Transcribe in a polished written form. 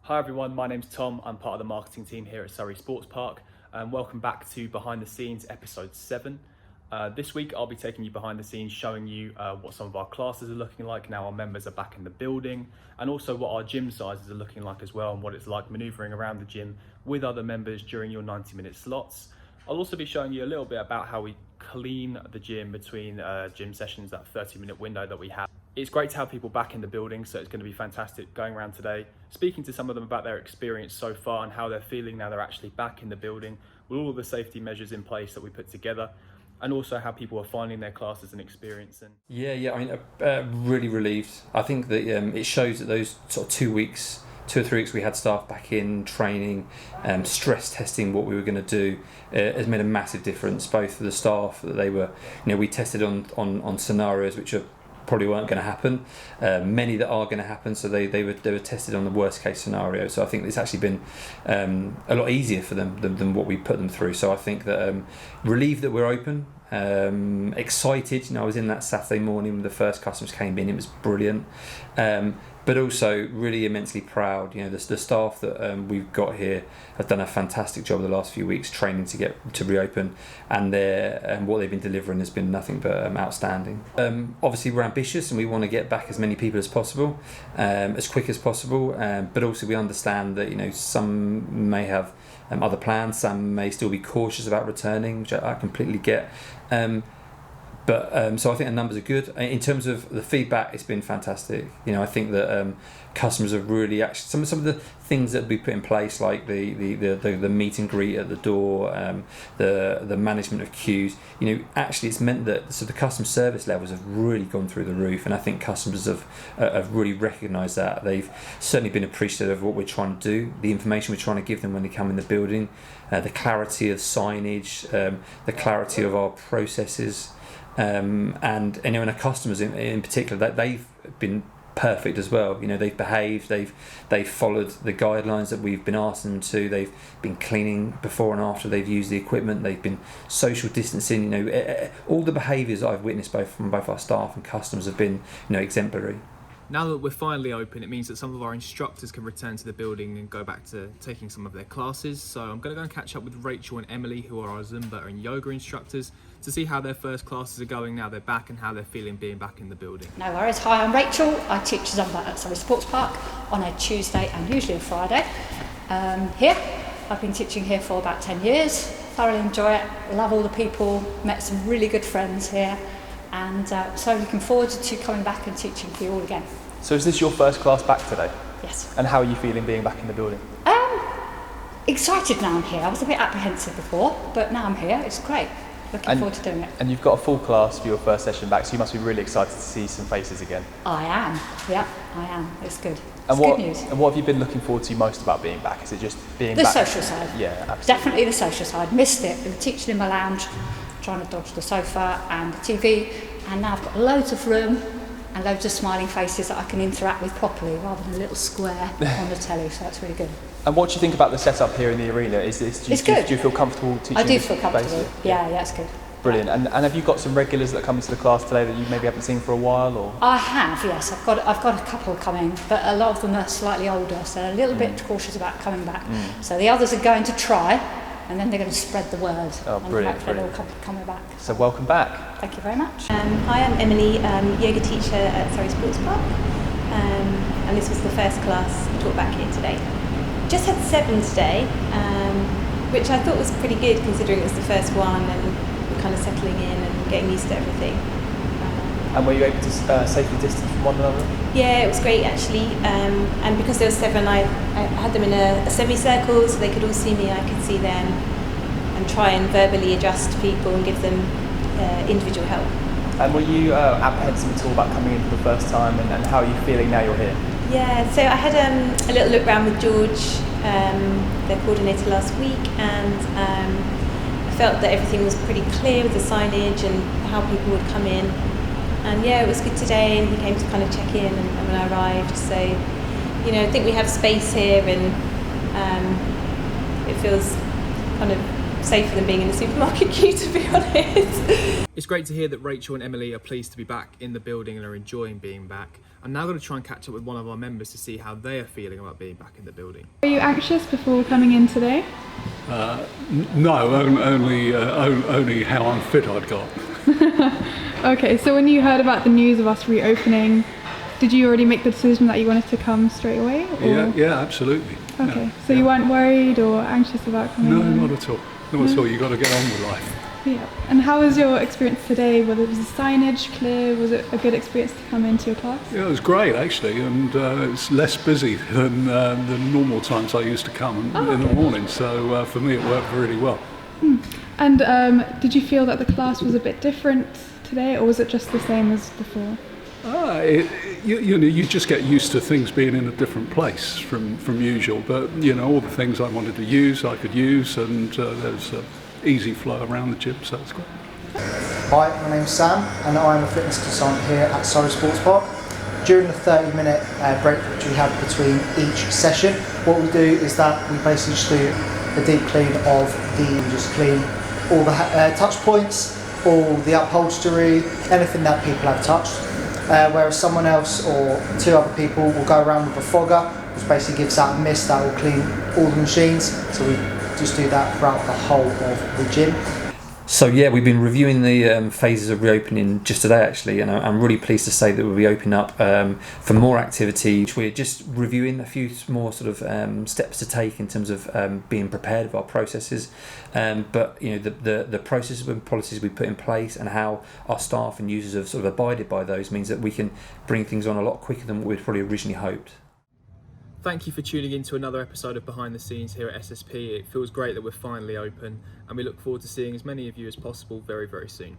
Hi everyone, my name's Tom. I'm part of the marketing team here at Surrey Sports Park. Welcome back to Behind the Scenes, episode 7. This week I'll be taking you behind the scenes, showing you what some of our classes are looking like now our members are back in the building, and also what our gym sizes are looking like as well, and what it's like manoeuvring around the gym with other members during your 90-minute slots. I'll also be showing you a little bit about how we clean the gym between gym sessions, that 30-minute window that we have. It's great to have people back in the building, so it's going to be fantastic going around today, speaking to some of them about their experience so far and how they're feeling now they're actually back in the building with all of the safety measures in place that we put together, and also how people are finding their class as an experience. And I mean, really relieved. I think that it shows that those sort of 2 or 3 weeks we had staff back in training, stress testing what we were going to do has made a massive difference, both for the staff that they were, we tested on scenarios which probably weren't going to happen, many that are going to happen, so they were tested on the worst case scenario. So I think it's actually been a lot easier for them than what we put them through. So I think that relieved that we're open, excited. I was in that Saturday morning when the first customers came in. It was brilliant, but also really immensely proud. The staff that we've got here have done a fantastic job the last few weeks training to get to reopen, and what they've been delivering has been nothing but outstanding. Obviously we're ambitious and we want to get back as many people as possible, as quick as possible, but also we understand that some may have other plans, some may still be cautious about returning, which I completely get. So I think the numbers are good. In terms of the feedback, it's been fantastic. I think that customers have really actually some of the things that we put in place, like the meet and greet at the door, the management of queues. Actually it's meant that the customer service levels have really gone through the roof, and I think customers have really recognised that. They've certainly been appreciative of what we're trying to do, the information we're trying to give them when they come in the building, the clarity of signage, the clarity of our processes. And our customers in particular, that they've been perfect as well. They've behaved, they've followed the guidelines that we've been asking them to. They've been cleaning before and after they've used the equipment. They've been social distancing. All the behaviours I've witnessed from both our staff and customers have been exemplary. now that we're finally open, it means that some of our instructors can return to the building and go back to taking some of their classes. So I'm going to go and catch up with Rachel and Emily, who are our Zumba and yoga instructors, to see how their first classes are going now they're back and how they're feeling being back in the building. No worries. Hi, I'm Rachel. I teach Zumba at Surrey Sports Park on a Tuesday and usually a Friday. Here, I've been teaching here for about 10 years. Thoroughly enjoy it. Love all the people. Met some really good friends here. And so looking forward to coming back and teaching for you all again. So is this your first class back today? Yes. And how are you feeling being back in the building? Excited now I'm here. I was a bit apprehensive before, but now I'm here. It's great. Looking forward to doing it. And you've got a full class for your first session back, so you must be really excited to see some faces again. I am. Yeah, I am. It's good. And good news. And what have you been looking forward to most about being back? Is it just being the back? The social side. Yeah, absolutely. Definitely the social side. Missed it. Been teaching in my lounge, trying to dodge the sofa and the TV, and now I've got loads of room and loads of smiling faces that I can interact with properly rather than a little square on the telly, so that's really good. And what do you think about the setup here in the arena? It's good. Do you feel comfortable teaching? I do feel comfortable. Basically? Yeah, it's good. Brilliant. And have you got some regulars that come into the class today that you maybe haven't seen for a while? Or I have, yes. I've got a couple coming, but a lot of them are slightly older, so they're a little bit cautious about coming back. So the others are going to try, and then they're going to spread the word. Oh, brilliant. And they're all coming back. So welcome back. Thank you very much. Hi, I'm Emily, yoga teacher at Surrey Sports Park, and this was the first class I taught back here today. Just had 7 today, which I thought was pretty good considering it was the first one and we're kind of settling in and getting used to everything. And were you able to safely distance from one another? Yeah, it was great actually, and because there were 7, I had them in a semicircle so they could all see me, I could see them, and try and verbally adjust people and give them individual help. And were you apprehensive at all about coming in for the first time, and how are you feeling now you're here? Yeah, so I had a little look around with George, their coordinator, last week, and I felt that everything was pretty clear with the signage and how people would come in. And yeah, it was good today, and he came to kind of check in and when I arrived. So, I think we have space here, and it feels kind of safer than being in the supermarket queue, to be honest. It's great to hear that Rachel and Emily are pleased to be back in the building and are enjoying being back. I'm now going to try and catch up with one of our members to see how they are feeling about being back in the building. Were you anxious before coming in today? No, only how unfit I'd got. Okay, so when you heard about the news of us reopening, did you already make the decision that you wanted to come straight away? Or? Yeah, absolutely. Okay, Yeah, so you weren't worried or anxious about coming No, in? not at all. Not at all. You've got to get on with life. Yeah. And how was your experience today? Was the signage clear? Was it a good experience to come into your class? Yeah, it was great actually, and it's less busy than the normal times I used to come in the morning. So for me, it worked really well. And did you feel that the class was a bit different today, or was it just the same as before? You just get used to things being in a different place from usual. But all the things I wanted to use, I could use, and there's an easy flow around the gym, so it's great. Hi, my name's Sam, and I'm a fitness consultant here at Surrey Sports Park. During the 30-minute break which we have between each session, what we do is that we basically just do a deep clean of just clean all the touch points, all the upholstery, anything that people have touched. Whereas someone else or two other people will go around with a fogger, which basically gives out mist that will clean all the machines. So we just do that throughout the whole of the gym. So yeah, we've been reviewing the phases of reopening just today actually, and I'm really pleased to say that we'll be opening up for more activity. We're just reviewing a few more sort of steps to take in terms of being prepared of our processes, but the processes and policies we put in place and how our staff and users have sort of abided by those means that we can bring things on a lot quicker than what we'd probably originally hoped. Thank you for tuning in to another episode of Behind the Scenes here at SSP. It feels great that we're finally open, and we look forward to seeing as many of you as possible very, very soon.